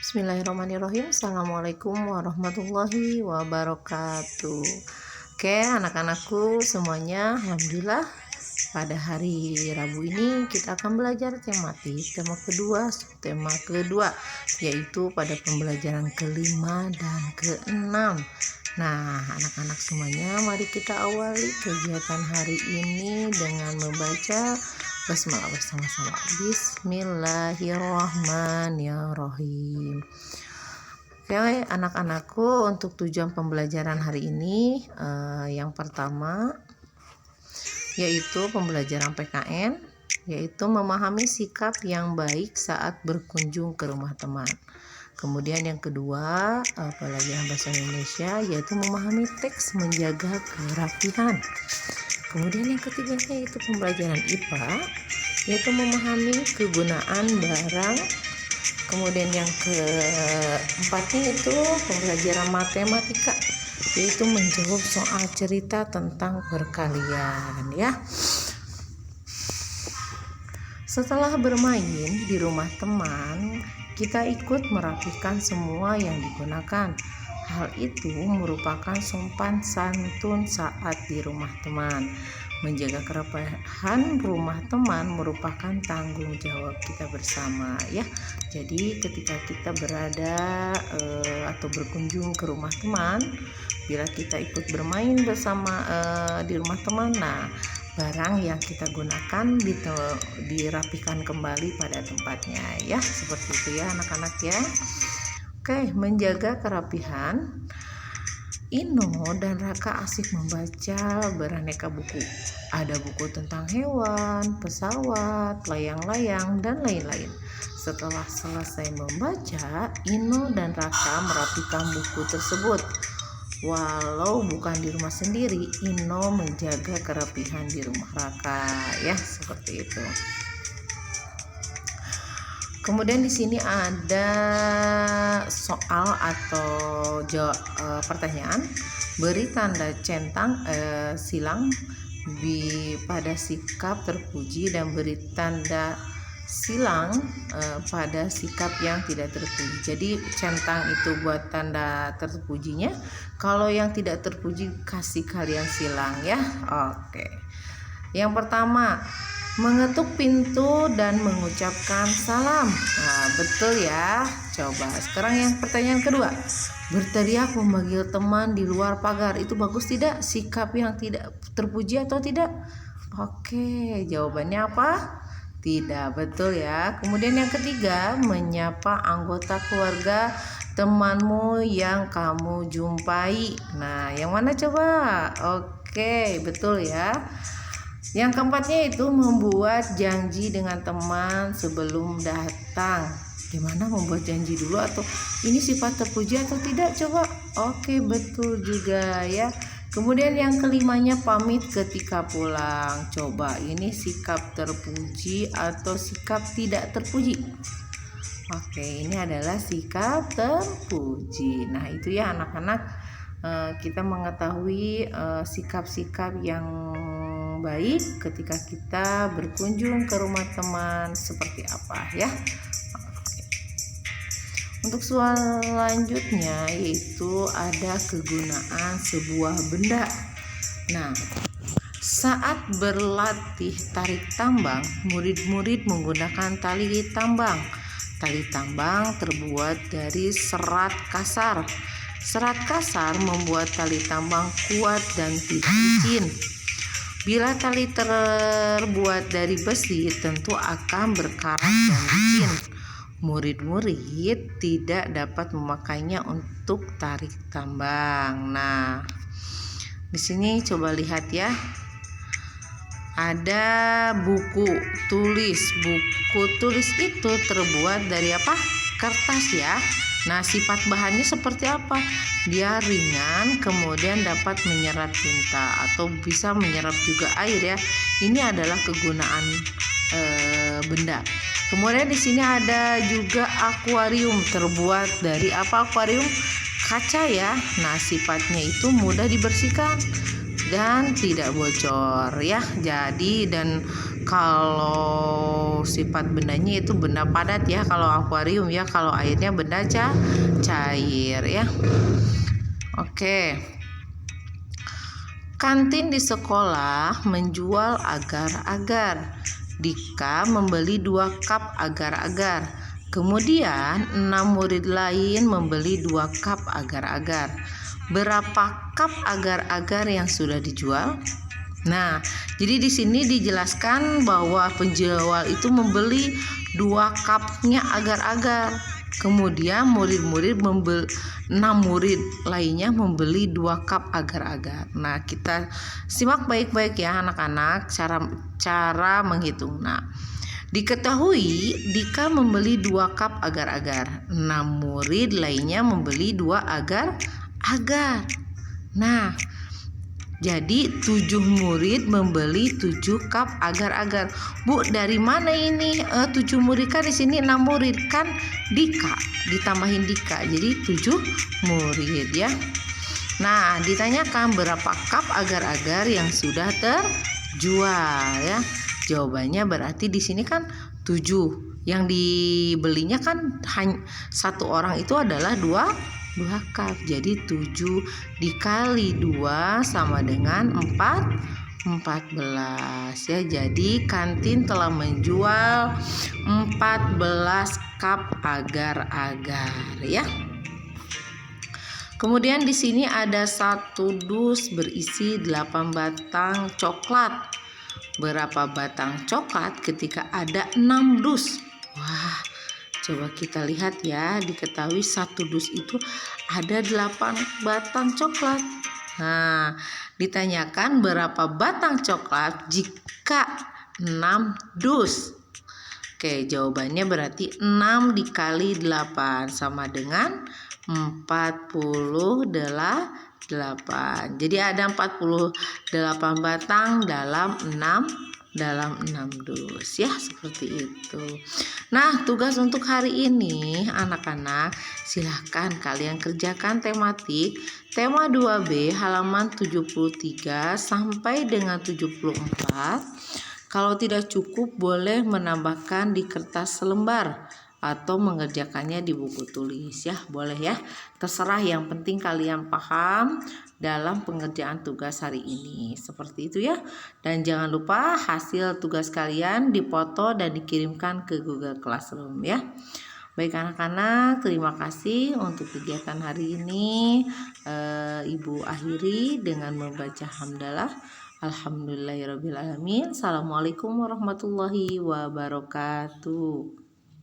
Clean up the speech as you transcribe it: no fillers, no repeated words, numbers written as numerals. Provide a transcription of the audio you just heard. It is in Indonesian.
Bismillahirrahmanirrahim. Assalamualaikum warahmatullahi wabarakatuh. Oke, anak-anakku semuanya, alhamdulillah pada hari Rabu ini kita akan belajar tematik tema kedua yaitu pada pembelajaran kelima dan keenam. Nah, anak-anak semuanya, mari kita awali kegiatan hari ini dengan membaca basmalah bersama-sama. Bismillahirrahmanirrahim. Oke, anak-anakku, untuk tujuan pembelajaran hari ini yang pertama yaitu pembelajaran PKN, yaitu memahami sikap yang baik saat berkunjung ke rumah teman. Kemudian yang kedua, pelajaran bahasa Indonesia, yaitu memahami teks menjaga kerapihan. Kemudian yang ketiga yaitu pembelajaran IPA, yaitu memahami kegunaan barang. Kemudian yang keempatnya itu pembelajaran matematika, yaitu menjawab soal cerita tentang perkalian ya. Setelah bermain di rumah teman, kita ikut merapikan semua yang digunakan. Hal itu merupakan sopan santun saat di rumah teman. Menjaga kerapihan rumah teman merupakan tanggung jawab kita bersama ya. Jadi ketika kita berada atau berkunjung ke rumah teman, bila kita ikut bermain bersama di rumah teman, nah barang yang kita gunakan dirapikan kembali pada tempatnya ya, seperti itu ya anak-anak ya. Oke, menjaga kerapihan. Ino dan Raka asik membaca beraneka buku. Ada buku tentang hewan, pesawat, layang-layang, dan lain-lain. Setelah selesai membaca, Ino dan Raka merapikan buku tersebut. Walau bukan di rumah sendiri, Ino menjaga kerapihan di rumah Raka ya, seperti itu. Kemudian di sini ada soal atau pertanyaan. Beri tanda centang silang pada sikap terpuji dan beri tanda silang pada sikap yang tidak terpuji. Jadi centang itu buat tanda terpujinya, kalau yang tidak terpuji kasih kalian silang ya. Oke. Yang pertama, mengetuk pintu dan mengucapkan salam. Nah, betul ya. Coba sekarang yang pertanyaan kedua. Berteriak memanggil teman di luar pagar, itu bagus tidak? Sikap yang tidak terpuji atau tidak? Oke, jawabannya apa? Tidak, betul ya. Kemudian yang ketiga, menyapa anggota keluarga temanmu yang kamu jumpai. Nah, yang mana coba? Oke, betul ya. Yang keempatnya itu membuat janji dengan teman sebelum datang. Gimana membuat janji dulu, atau ini sifat terpuji atau tidak coba? Oke, betul juga ya. Kemudian yang kelimanya pamit ketika pulang. Coba ini sikap terpuji atau sikap tidak terpuji? Oke, ini adalah sikap terpuji. Nah, itu ya anak-anak, kita mengetahui sikap-sikap yang baik ketika kita berkunjung ke rumah teman seperti apa ya. Untuk soal selanjutnya yaitu ada kegunaan sebuah benda. Nah, saat berlatih tarik tambang, murid-murid menggunakan tali tambang. Tali tambang terbuat dari serat kasar. Serat kasar membuat tali tambang kuat dan tidak licin. Bila tali terbuat dari besi, tentu akan berkarat dan licin. Murid-murid tidak dapat memakainya untuk tarik tambang. Nah, di sini coba lihat ya. Ada buku tulis. Buku tulis itu terbuat dari apa? Kertas ya. Nah, sifat bahannya seperti apa? Dia ringan, kemudian dapat menyerap tinta atau bisa menyerap juga air ya. Ini adalah kegunaan benda. Kemudian di sini ada juga akuarium, terbuat dari apa akuarium? Kaca ya. Nah, sifatnya itu mudah dibersihkan dan tidak bocor ya. Jadi dan Kalau sifat bendanya itu benda padat ya kalau akuarium ya, kalau airnya benda cair ya. Oke. Kantin di sekolah menjual agar-agar. Dika membeli 2 cup agar-agar. Kemudian 6 murid lain membeli 2 cup agar-agar. Berapa cup agar-agar yang sudah dijual? Nah, jadi di sini dijelaskan bahwa penjual itu membeli 2 cupnya agar-agar. Kemudian murid-murid 6 murid lainnya membeli 2 cup agar-agar. Nah, kita simak baik-baik ya anak-anak cara menghitung. Nah, diketahui Dika membeli 2 cup agar-agar. 6 murid lainnya membeli 2 agar-agar. Nah, jadi 7 murid membeli 7 cup agar-agar. Bu, dari mana ini 7 murid? Kan di sini 6 murid kan Dika, ditambahin Dika. Jadi 7 murid ya. Nah, ditanyakan berapa cup agar-agar yang sudah terjual ya. Jawabannya berarti di sini kan 7. Yang dibelinya kan hanya satu orang itu adalah 2 cup. Jadi 7 dikali 2 sama dengan 14 ya. Jadi kantin telah menjual 14 cup agar-agar ya. Kemudian di sini ada 1 dus berisi 8 batang coklat. Berapa batang coklat ketika ada 6 dus? Wah, coba kita lihat ya, diketahui 1 dus itu ada 8 batang coklat. Nah, ditanyakan berapa batang coklat jika 6 dus. Oke, jawabannya berarti 6 dikali 8 sama dengan 48. Jadi ada 48 batang dalam 6 dus ya, seperti itu. Nah, tugas untuk hari ini anak-anak, silahkan kalian kerjakan tematik tema 2B halaman 73 sampai dengan 74. Kalau tidak cukup boleh menambahkan di kertas selembar atau mengerjakannya di buku tulis ya, boleh ya, terserah, yang penting kalian paham dalam pengerjaan tugas hari ini, seperti itu ya. Dan jangan lupa hasil tugas kalian dipoto dan dikirimkan ke Google Classroom ya. Baik anak-anak, terima kasih untuk kegiatan hari ini. Ibu akhiri dengan membaca hamdalah. Alhamdulillahirrabbilalamin. Assalamualaikum warahmatullahi wabarakatuh.